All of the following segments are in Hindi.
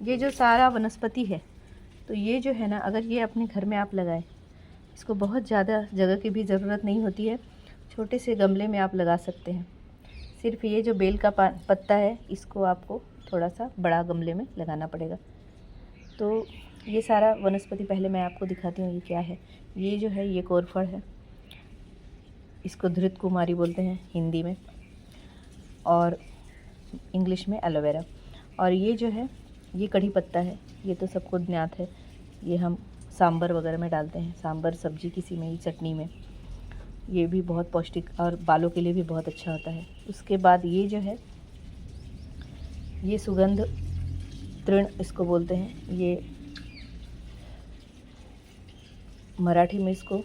ये जो सारा वनस्पति है, तो ये जो है ना, अगर ये अपने घर में आप लगाएं, इसको बहुत ज़्यादा जगह की भी ज़रूरत नहीं होती है, छोटे से गमले में आप लगा सकते हैं। सिर्फ ये जो बेल का पत्ता है, इसको आपको थोड़ा सा बड़ा गमले में लगाना पड़ेगा। तो ये सारा वनस्पति पहले मैं आपको दिखाती हूँ ये क्या है। ये जो है, ये कोरफड़ है, इसको धृत कुमारी बोलते हैं हिंदी में, और इंग्लिश में एलोवेरा। और ये जो है, ये कढ़ी पत्ता है, ये तो सबको ज्ञात है, ये हम सांभर वगैरह में डालते हैं, सांभर सब्जी किसी में, चटनी में। ये भी बहुत पौष्टिक और बालों के लिए भी बहुत अच्छा होता है। उसके बाद ये जो है, ये सुगंध तृण इसको बोलते हैं। ये मराठी में इसको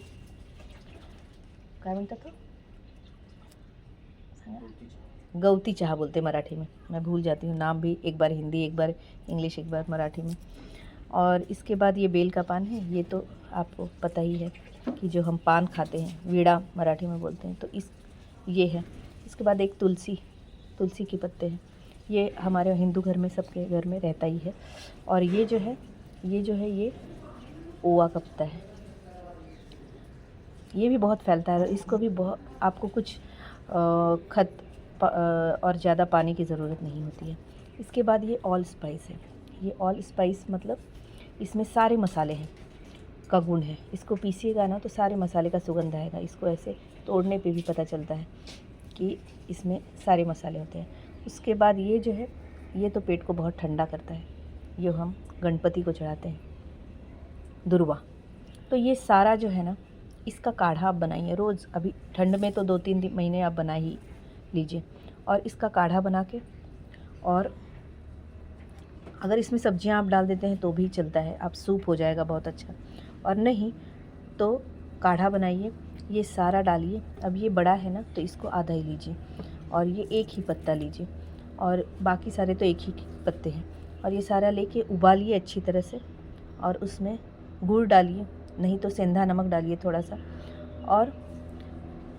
क्या बोलता था, गवती चहा बोलते मराठी में। मैं भूल जाती हूँ नाम भी, एक बार हिंदी, एक बार इंग्लिश, एक बार मराठी में। और इसके बाद ये बेल का पान है, ये तो आपको पता ही है कि जो हम पान खाते हैं, वीड़ा मराठी में बोलते हैं, तो ये है। इसके बाद एक तुलसी के पत्ते हैं, ये हमारे हिंदू घर में, सबके घर में रहता ही है। और ये जो है, ये ओवा का पत्ता है, ये भी बहुत फैलता है। इसको भी बहुत, आपको कुछ खत और ज़्यादा पानी की ज़रूरत नहीं होती है। इसके बाद ये ऑल स्पाइस है। ये ऑल स्पाइस मतलब इसमें सारे मसाले हैं का गुण है। इसको पीसिएगा ना तो सारे मसाले का सुगंध आएगा। इसको ऐसे तोड़ने पे भी पता चलता है कि इसमें सारे मसाले होते हैं। उसके बाद ये जो है, ये तो पेट को बहुत ठंडा करता है, ये हम गणपति को चढ़ाते हैं, दुर्वा। तो ये सारा जो है ना, इसका काढ़ा आप बनाइए रोज़। अभी ठंड में तो 2-3 महीने आप बना ही लीजिए। और इसका काढ़ा बना के, और अगर इसमें सब्जियां आप डाल देते हैं तो भी चलता है, आप सूप हो जाएगा बहुत अच्छा। और नहीं तो काढ़ा बनाइए, ये सारा डालिए। अब ये बड़ा है ना, तो इसको आधा ही लीजिए, और ये एक ही पत्ता लीजिए, और बाकी सारे तो एक ही पत्ते हैं। और ये सारा लेके उबालिए अच्छी तरह से, और उसमें गुड़ डालिए, नहीं तो सेंधा नमक डालिए थोड़ा सा, और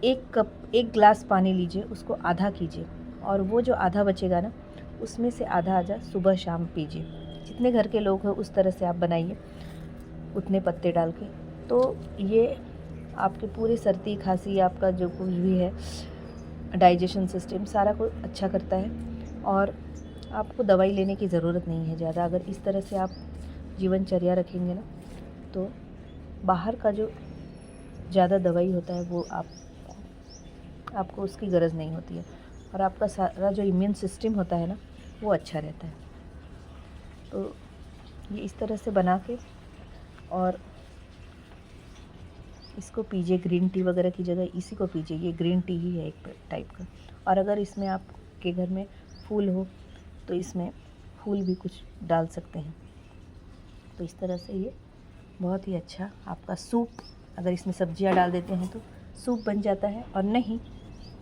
1 गिलास पानी लीजिए, उसको आधा कीजिए, और वो जो आधा बचेगा ना, उसमें से आधा सुबह शाम पीजिए। जितने घर के लोग हैं उस तरह से आप बनाइए, उतने पत्ते डाल के। तो ये आपके पूरे सर्दी खांसी, आपका जो कुछ भी है, डाइजेशन सिस्टम सारा को अच्छा करता है। और आपको दवाई लेने की ज़रूरत नहीं है ज़्यादा। अगर इस तरह से आप जीवनचर्या रखेंगे ना, तो बाहर का जो ज़्यादा दवाई होता है वो आपको उसकी ग़रज़ नहीं होती है, और आपका सारा जो इम्यून सिस्टम होता है ना, वो अच्छा रहता है। तो ये इस तरह से बना के, और इसको पीजिए, ग्रीन टी वगैरह की जगह इसी को पीजिए। ये ग्रीन टी ही है एक टाइप का। और अगर इसमें आपके घर में फूल हो तो इसमें फूल भी कुछ डाल सकते हैं। तो इस तरह से ये बहुत ही अच्छा आपका सूप, अगर इसमें सब्जियां डाल देते हैं तो सूप बन जाता है, और नहीं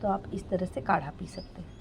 तो आप इस तरह से काढ़ा पी सकते हैं।